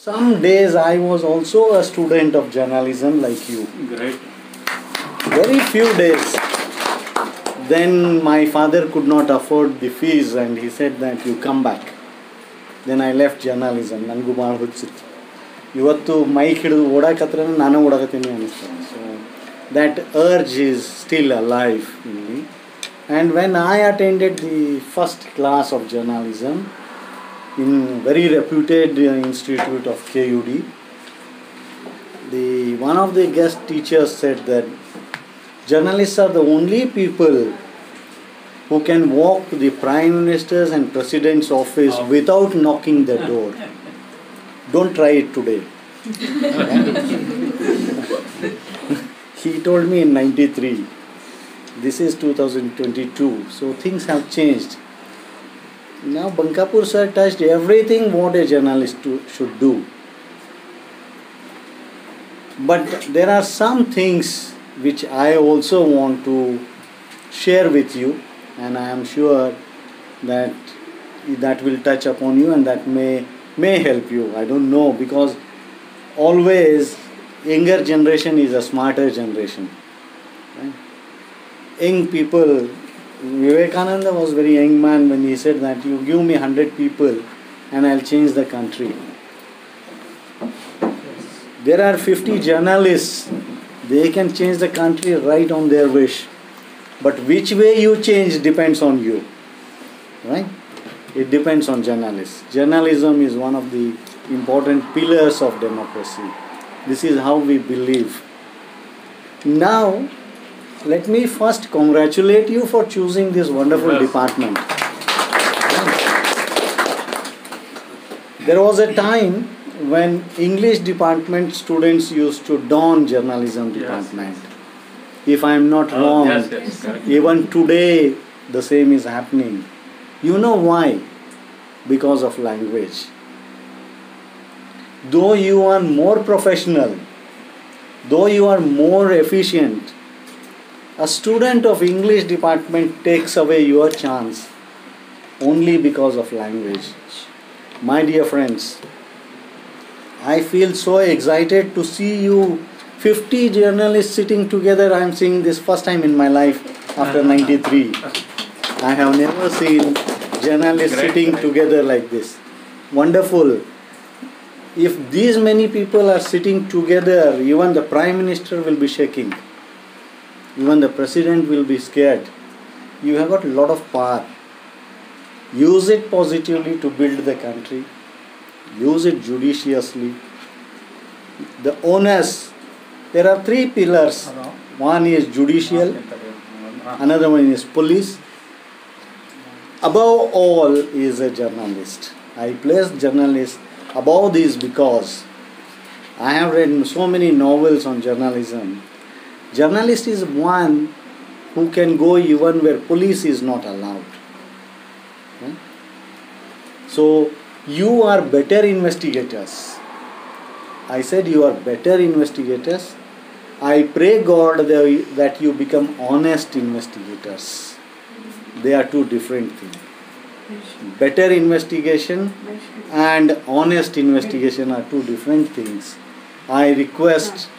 Some days I was also a student of journalism like you. Great. Very few days. Then my father could not afford the fees and he said that you come back. Then I left journalism. ನನಗೂ ಭಾಳ ಹುಚ್ಚಿತ್ತು. ಇವತ್ತು mic ಹಿಡಿದು ಓಡಾಕತ್ರ ನಾನು ಓಡಾಕತ್ತೀನಿ ಅನ್ನಿಸ್ತದೆ. So that urge is still alive in me. And when I attended the first class of journalism in very reputed institute of KUD, one of the guest teachers said that journalists are the only people who can walk to the Prime Minister's and President's office without knocking the door. Don't try it today. He told me in 93. This is 2022, so things have changed. Now Bankapur sir touched everything what a journalist should do. But there are some things which I also want to share with you, and I am sure that will touch upon you and that may help you. I don't know, because always younger generation is a smarter generation. Right? Young people, Vivekananda was a very young man when he said that you give me 100 people and I'll change the country. There are 50 journalists, they can change the country right on their wish. But which way you change depends on you. Right? It depends on journalists. Journalism is one of the important pillars of democracy. This is how we believe. Now, let me first congratulate you for choosing this wonderful department. There was a time when English department students used to don journalism department. Yes. If I am not wrong, even today the same is happening. You know why? Because of language. Though you are more professional, though you are more efficient, a student of English department takes away your chance only because of language. My dear friends, I feel so excited to see you 50 journalists sitting together. I am seeing this first time in my life after 93. I have never seen journalists sitting together like this. Wonderful. If these many people are sitting together, even the Prime Minister will be shaking. Even the President will be scared. You have got a lot of power. Use it positively to build the country. Use it judiciously. The onus, there are 3 pillars. One is judicial, another one is police. Above all is a journalist. I place journalist above this because I have read so many novels on journalism. Journalist is one who can go even where police is not allowed. Okay? So you are better investigators. I said you are better investigators. I pray God that you become honest investigators. They are two different things. Better investigation and honest investigation are two different things. I request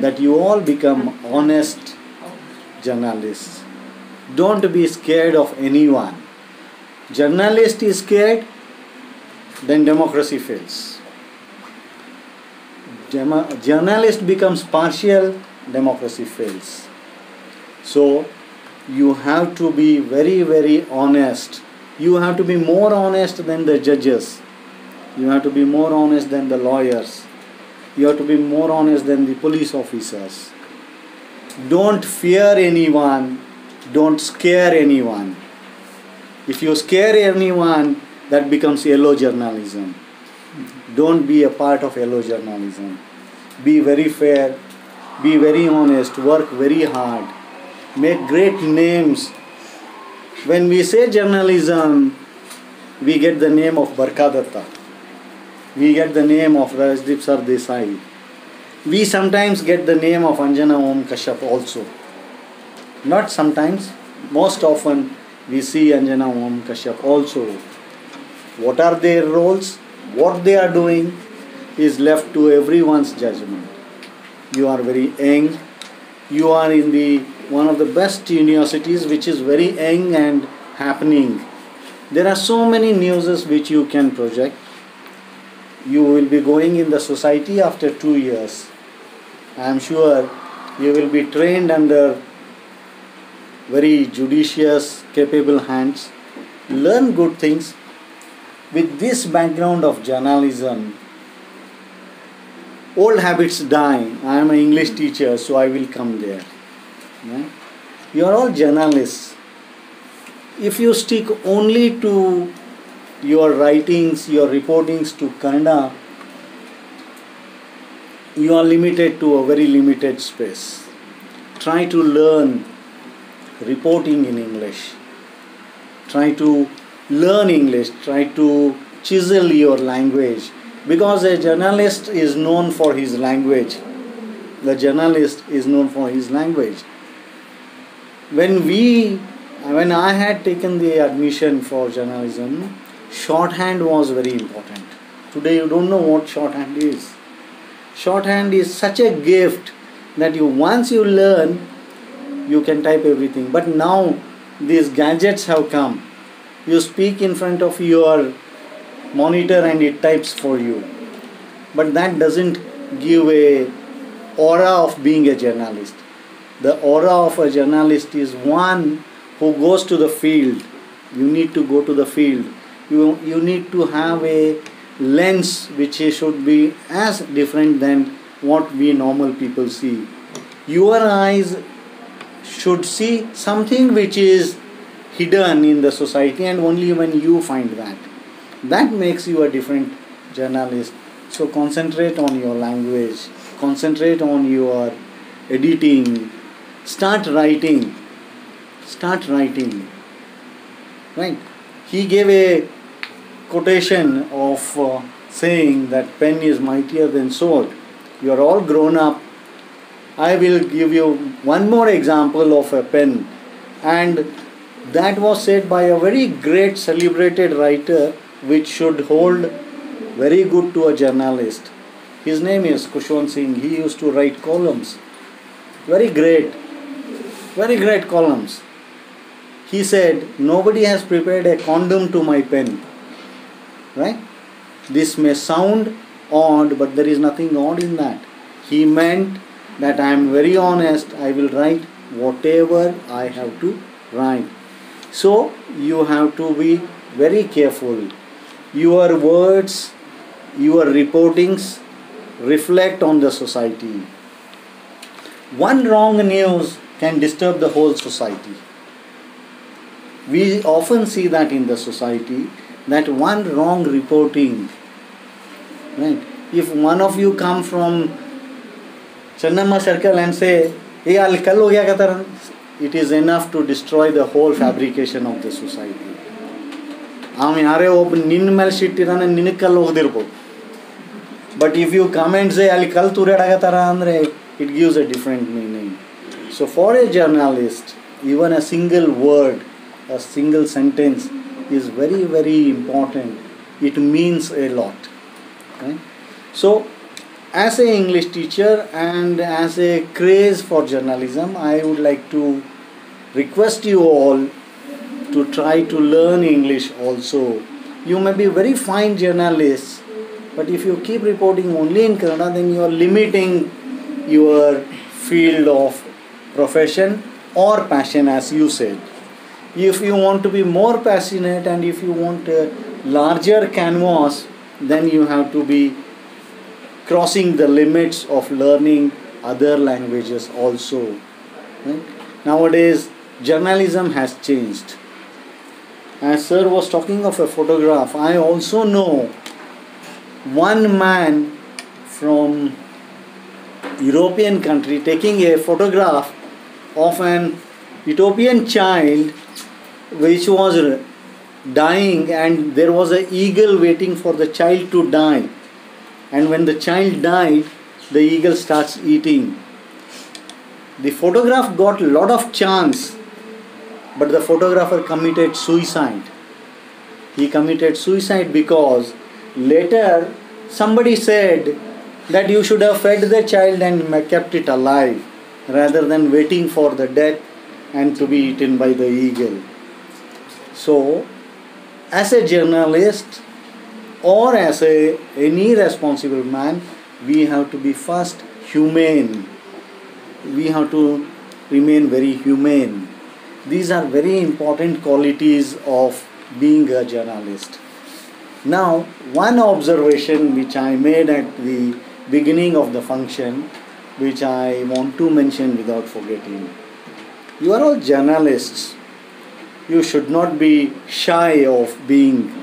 that you all become honest journalists. Don't be scared of anyone. Journalist is scared, then democracy fails. Journalist becomes partial, democracy fails. So you have to be very, very honest. You have to be more honest than the judges. You have to be more honest than the lawyers. You have to be more honest than the police officers. Don't fear anyone. Don't scare anyone. If you scare anyone, that becomes yellow journalism. Don't be a part of yellow journalism. Be very fair. Be very honest. Work very hard. Make great names. When we say journalism, we get the name of Barkadatta. We get the name of Rajdeep Sardesai. We sometimes get the name of Anjana Om Kashyap also. Not sometimes, most often we see Anjana Om Kashyap also. What are their roles? What they are doing? is left to everyone's judgment. You are very young. You are in the one of the best universities which is very young and happening. There are so many newses which you can project. You will be going in the society after 2 years. I am sure you will be trained under very judicious, capable hands. Learn good things. With this background of journalism, old habits die. I am an English teacher, so I will come there. Yeah? You are all journalists. If you stick only to your writings, your reportings to Kannada, you are limited to a very limited space. Try to learn reporting in English. Try to learn English. Try to chisel your language. Because a journalist is known for his language. The journalist is known for his language. When I had taken the admission for journalism, shorthand was very important. Today you don't know what shorthand is. Shorthand is such a gift that once you learn, you can type everything. But now these gadgets have come. You speak in front of your monitor and it types for you. But that doesn't give a aura of being a journalist. The aura of a journalist is one who goes to the field. You need to go to the field. You need to have a lens which should be as different than what we normal people see. Your eyes should see something which is hidden in the society, and only when you find that makes you a different journalist. So concentrate on your language, concentrate on your editing, start writing, right? He gave a quotation of saying that pen is mightier than sword. You are all grown up. I will give you one more example of a pen, and that was said by a very great celebrated writer which should hold very good to a journalist. His name is Kushwant Singh. He used to write columns. Very great columns. He said, nobody has prepared a condom to my pen. Right? This may sound odd, but there is nothing odd in that. He meant that I am very honest. I will write whatever I have to write. So you have to be very careful. Your words, your reportings reflect on the society. One wrong news can disturb the whole society. We often see that in the society, that one wrong reporting, right? If one of you come from Chanamma circle and say, "Hey, al kal ho gaya kataran," it is enough to destroy the whole fabrication of the society. But if you come and say, "Ali kal turadagatara," andre, it gives a different meaning. So for a journalist, even a single word, a single sentence is very, very important. It means a lot. Right? So as an English teacher and as a craze for journalism, I would like to request you all to try to learn English also. You may be very fine journalists, but if you keep reporting only in Kannada, then you are limiting your field of profession or passion, as you said. If you want to be more passionate and if you want a larger canvas, then you have to be crossing the limits of learning other languages also. Right? Nowadays, journalism has changed. As sir was talking of a photograph, I also know one man from European country taking a photograph of an Ethiopian child which was dying, and there was an eagle waiting for the child to die. And when the child died, the eagle starts eating. The photograph got a lot of chance, but the photographer committed suicide. He committed suicide because later Somebody said that you should have fed the child and kept it alive rather than waiting for the death and to be eaten by the eagle. So, as a journalist or as any responsible man, we have to be first humane. We have to remain very humane. These are very important qualities of being a journalist. Now, one observation which I made at the beginning of the function, which I want to mention without forgetting. You are all journalists. You should not be shy of being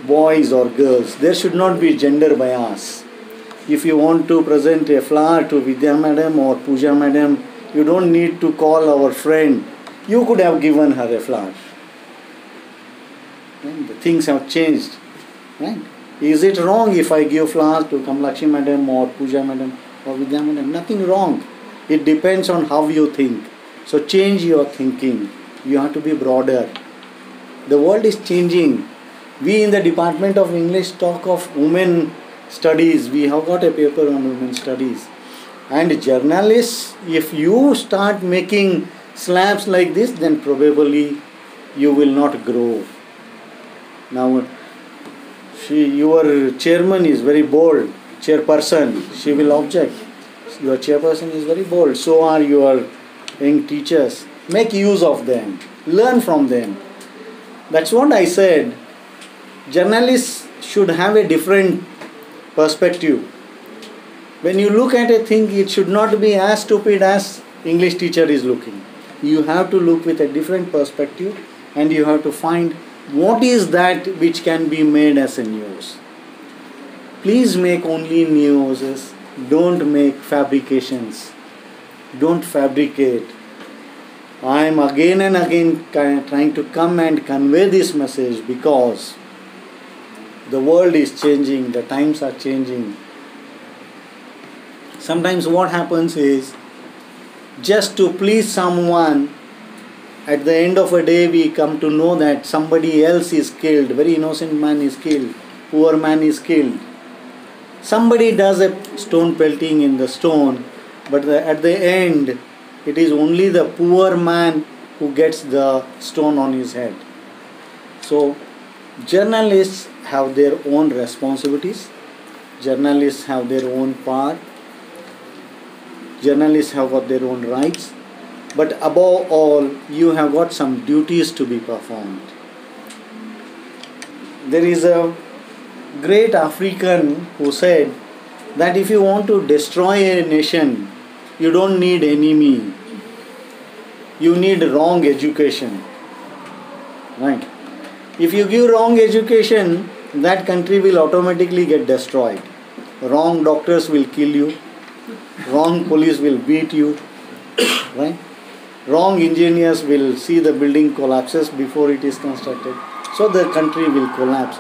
boys or girls. There should not be gender bias. If you want to present a flower to Vidya madam or Pooja madam, you don't need to call our friend. You could have given her a flower. Right? The things have changed. Right? Is it wrong if I give flowers to Kamlakshi madam or Pooja madam or Vidya madam? Nothing wrong. It depends on how you think. So change your thinking. You have to be broader. The world is changing. We in the Department of English talk of women studies. We have got a paper on women studies. And journalists, if you start making slabs like this, then probably you will not grow. Now, your chairman is very bold, chairperson, she will object. Your chairperson is very bold, so are your young teachers. Make use of them, learn from them. That's what I said. Journalists should have a different perspective. When you look at a thing, it should not be as stupid as English teacher is looking. You have to look with a different perspective and you have to find what is that which can be made as a news. Please make only news. Don't make fabrications. Don't fabricate. I am again and again trying to come and convey this message because the world is changing, the times are changing. Sometimes what happens is, just to please someone, at the end of a day we come to know that somebody else is killed, very innocent man is killed, poor man is killed. Somebody does a stone pelting in the stone, but at the end it is only the poor man who gets the stone on his head. So journalists have their own responsibilities, journalists have their own power, journalists have got their own rights, but above all, you have got some duties to be performed. There is a great African who said that if you want to destroy a nation, you don't need enemy. You need wrong education. Right? If you give wrong education, that country will automatically get destroyed. Wrong doctors will kill you. Wrong police will beat you. Right? Wrong engineers will see the building collapses before it is constructed. So the country will collapse.